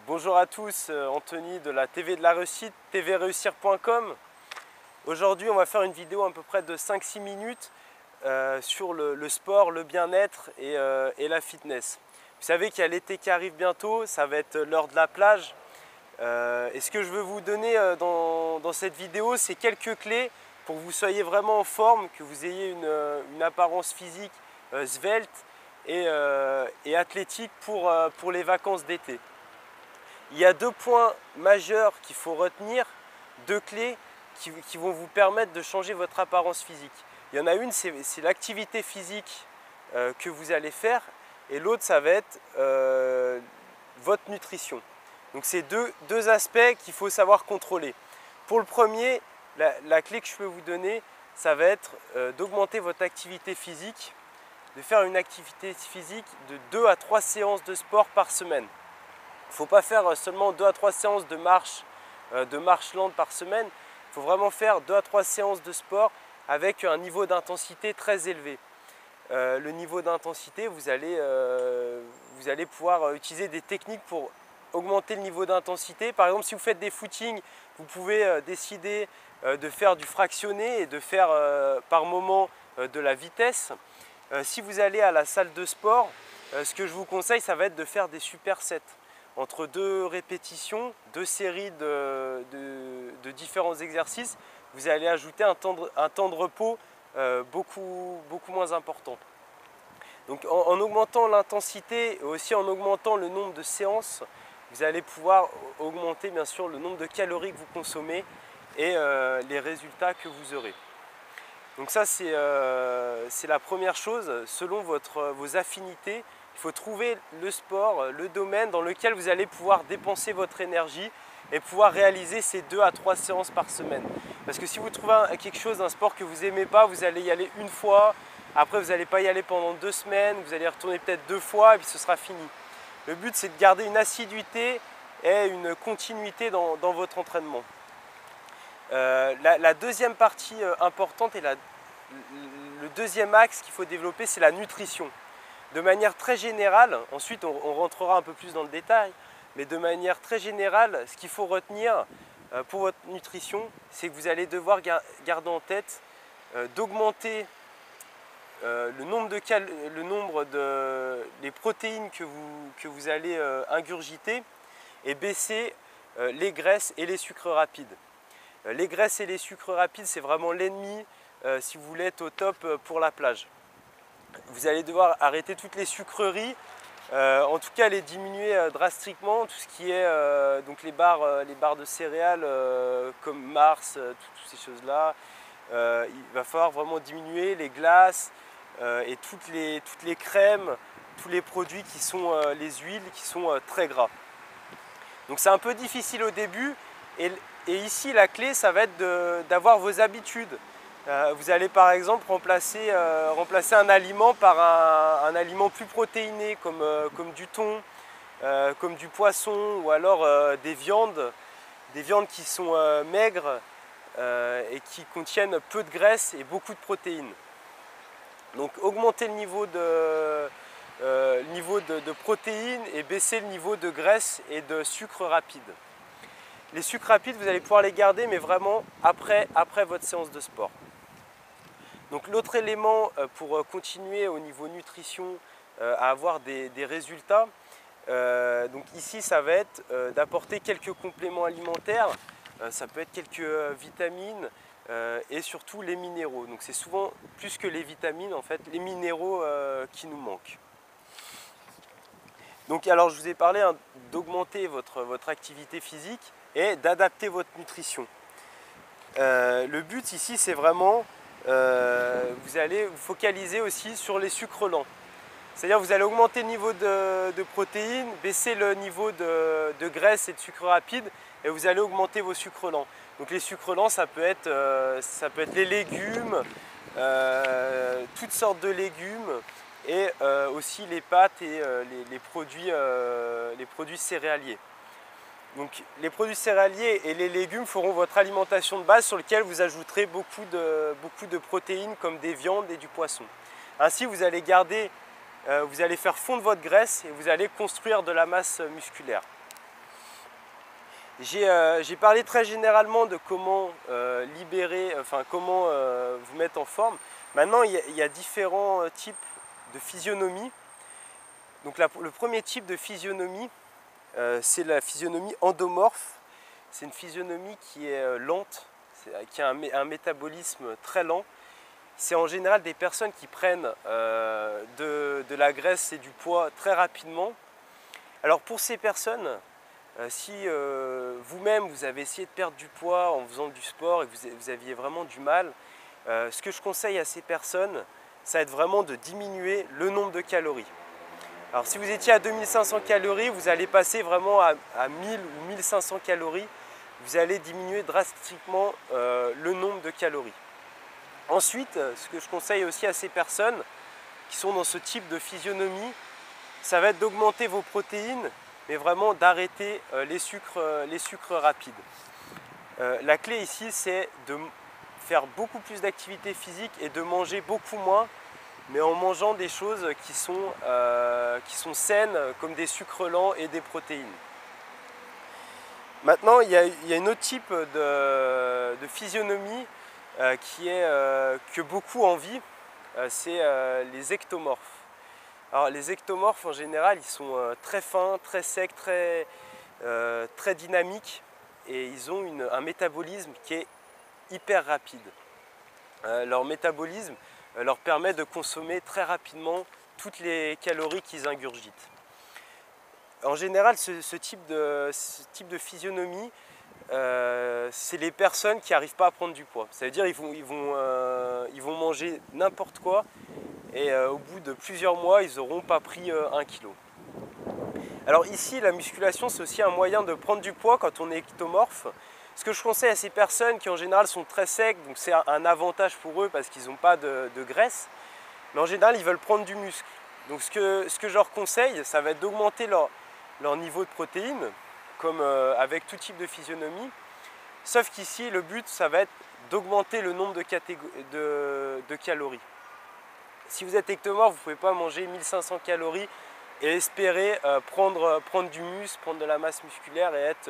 Bonjour à tous, Anthony de la TV de la Réussite, tvreussir.com. Aujourd'hui, on va faire une vidéo à peu près de 5-6 minutes sur le sport, le bien-être et la fitness. Vous savez qu'il y a l'été qui arrive bientôt, ça va être l'heure de la plage. Et ce que je veux vous donner dans cette vidéo, c'est quelques clés pour que vous soyez vraiment en forme, que vous ayez une apparence physique svelte et athlétique pour les vacances d'été. Il y a deux points majeurs qu'il faut retenir, deux clés qui vont vous permettre de changer votre apparence physique. Il y en a une, c'est l'activité physique que vous allez faire, et l'autre, ça va être votre nutrition. Donc c'est deux aspects qu'il faut savoir contrôler. Pour le premier, la clé que je peux vous donner, ça va être d'augmenter votre activité physique, de faire une activité physique de 2 à 3 séances de sport par semaine. Il ne faut pas faire seulement 2 à 3 séances de marche lente par semaine. Il faut vraiment faire 2 à 3 séances de sport avec un niveau d'intensité très élevé. Le niveau d'intensité, vous allez pouvoir utiliser des techniques pour augmenter le niveau d'intensité. Par exemple, si vous faites des footings, vous pouvez décider de faire du fractionné et de faire par moment de la vitesse. Si vous allez à la salle de sport, ce que je vous conseille, ça va être de faire des supersets. Entre 2 répétitions, 2 séries de différents exercices, vous allez ajouter un temps de repos beaucoup moins important. Donc en augmentant l'intensité et aussi en augmentant le nombre de séances, vous allez pouvoir augmenter bien sûr le nombre de calories que vous consommez et les résultats que vous aurez. Donc ça c'est la première chose. Selon vos affinités, il faut trouver le sport, le domaine dans lequel vous allez pouvoir dépenser votre énergie et pouvoir réaliser ces 2 à 3 séances par semaine. Parce que si vous trouvez quelque chose, un sport que vous n'aimez pas, vous allez y aller une fois, après vous n'allez pas y aller pendant 2 semaines, vous allez y retourner peut-être 2 fois et puis ce sera fini. Le but, c'est de garder une assiduité et une continuité dans votre entraînement. La deuxième partie importante et le deuxième axe qu'il faut développer, c'est la nutrition. De manière très générale, ensuite on rentrera un peu plus dans le détail, mais de manière très générale, ce qu'il faut retenir pour votre nutrition, c'est que vous allez devoir garder en tête d'augmenter le nombre les protéines que vous allez ingurgiter et baisser les graisses et les sucres rapides. Les graisses et les sucres rapides, c'est vraiment l'ennemi si vous voulez être au top pour la plage. Vous allez devoir arrêter toutes les sucreries, en tout cas les diminuer drastiquement, tout ce qui est donc les barres de céréales comme Mars, toutes ces choses-là. Il va falloir vraiment diminuer les glaces et toutes les crèmes, tous les produits qui sont les huiles qui sont très gras. Donc c'est un peu difficile au début et ici la clé ça va être d'avoir vos habitudes. Vous allez par exemple remplacer un aliment par un aliment plus protéiné comme du thon, comme du poisson ou alors des viandes qui sont maigres et qui contiennent peu de graisse et beaucoup de protéines. Donc augmenter le niveau de protéines et baisser le niveau de graisse et de sucre rapide. Les sucres rapides, vous allez pouvoir les garder, mais vraiment après votre séance de sport. Donc l'autre élément pour continuer au niveau nutrition à avoir des résultats, donc ici ça va être d'apporter quelques compléments alimentaires, ça peut être quelques vitamines et surtout les minéraux. Donc c'est souvent plus que les vitamines en fait, les minéraux qui nous manquent. Donc alors je vous ai parlé d'augmenter votre activité physique et d'adapter votre nutrition. Le but ici c'est vraiment vous allez vous focaliser aussi sur les sucres lents. C'est-à-dire vous allez augmenter le niveau de protéines, baisser le niveau de graisse et de sucre rapide et vous allez augmenter vos sucres lents. Donc les sucres lents ça peut être les légumes, toutes sortes de légumes et aussi les pâtes et les produits céréaliers. Donc les produits céréaliers et les légumes feront votre alimentation de base sur laquelle vous ajouterez beaucoup de protéines comme des viandes et du poisson. Ainsi vous allez faire fondre votre graisse et vous allez construire de la masse musculaire. J'ai parlé très généralement de comment comment vous mettre en forme. Maintenant, il y a différents types de physionomie. Donc le premier type de physionomie, c'est la physionomie endomorphe. C'est une physionomie qui est lente, qui a un métabolisme très lent. C'est en général des personnes qui prennent de la graisse et du poids très rapidement. Alors pour ces personnes, si vous-même vous avez essayé de perdre du poids en faisant du sport et que vous aviez vraiment du mal, ce que je conseille à ces personnes, ça va être vraiment de diminuer le nombre de calories. Alors si vous étiez à 2500 calories, vous allez passer vraiment à 1000 ou 1500 calories. Vous allez diminuer drastiquement le nombre de calories. Ensuite, ce que je conseille aussi à ces personnes qui sont dans ce type de physionomie, ça va être d'augmenter vos protéines, mais vraiment d'arrêter les sucres rapides. La clé ici, c'est de faire beaucoup plus d'activité physique et de manger beaucoup moins, mais en mangeant des choses qui sont saines, comme des sucres lents et des protéines. Maintenant, il y a un autre type de physionomie que beaucoup envient, c'est les ectomorphes. Alors les ectomorphes en général, ils sont très fins, très secs, très dynamiques et ils ont un métabolisme qui est hyper rapide. Leur métabolisme leur permet de consommer très rapidement toutes les calories qu'ils ingurgitent. En général, ce type de physionomie, c'est les personnes qui n'arrivent pas à prendre du poids. Ça veut dire qu'ils vont manger n'importe quoi et au bout de plusieurs mois, ils n'auront pas pris 1 kg. Alors ici, la musculation, c'est aussi un moyen de prendre du poids quand on est ectomorphe. Ce que je conseille à ces personnes qui en général sont très secs, donc c'est un avantage pour eux parce qu'ils n'ont pas de graisse, mais en général, ils veulent prendre du muscle. Donc ce que je leur conseille, ça va être d'augmenter leur niveau de protéines, comme avec tout type de physionomie. Sauf qu'ici, le but, ça va être d'augmenter le nombre de calories. Si vous êtes ectomorphe, vous ne pouvez pas manger 1500 calories et espérer prendre du muscle, prendre de la masse musculaire et être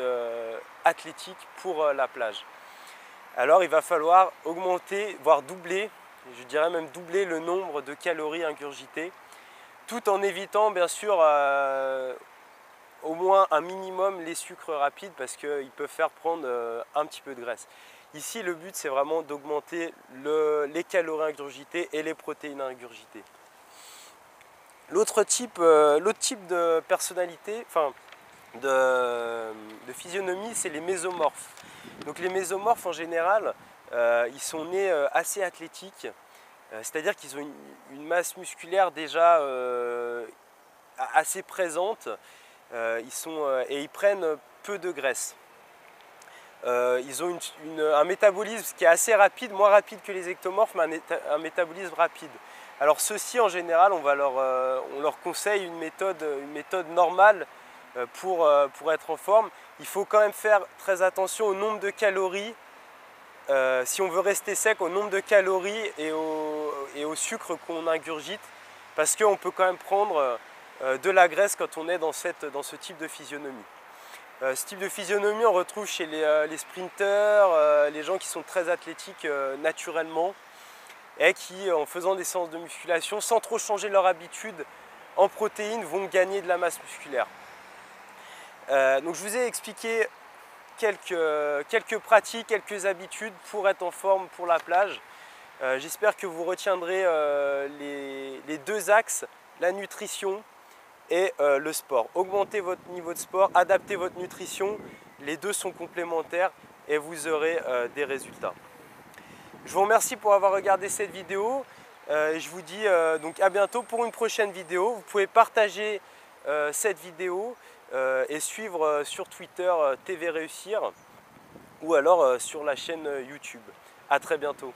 athlétique pour la plage. Alors il va falloir augmenter, voire doubler, je dirais même doubler le nombre de calories ingurgitées, tout en évitant bien sûr au moins un minimum les sucres rapides parce qu'ils peuvent faire prendre un petit peu de graisse. Ici, le but, c'est vraiment d'augmenter les calories ingurgitées et les protéines ingurgitées. L'autre type de personnalité, de physionomie, c'est les mésomorphes. Donc les mésomorphes, en général, ils sont nés assez athlétiques, c'est-à-dire qu'ils ont une masse musculaire déjà assez présente. Ils prennent peu de graisse. Ils ont un métabolisme qui est assez rapide, moins rapide que les ectomorphes, mais un métabolisme rapide. Alors ceux-ci, en général, on leur conseille une méthode normale pour être en forme. Il faut quand même faire très attention au nombre de calories, si on veut rester sec, au nombre de calories et au sucre qu'on ingurgite, parce qu'on peut quand même prendre de la graisse quand on est dans ce type de physionomie. Ce type de physionomie, on retrouve chez les sprinteurs, les gens qui sont très athlétiques naturellement et qui, en faisant des séances de musculation, sans trop changer leur habitude en protéines, vont gagner de la masse musculaire. Donc je vous ai expliqué quelques pratiques, quelques habitudes pour être en forme pour la plage. J'espère que vous retiendrez les deux axes, la nutrition et le sport. Augmentez votre niveau de sport, adaptez votre nutrition, les deux sont complémentaires et vous aurez des résultats. Je vous remercie pour avoir regardé cette vidéo. Je vous dis donc à bientôt pour une prochaine vidéo. Vous pouvez partager cette vidéo et suivre sur Twitter TV Réussir ou alors sur la chaîne YouTube. À très bientôt.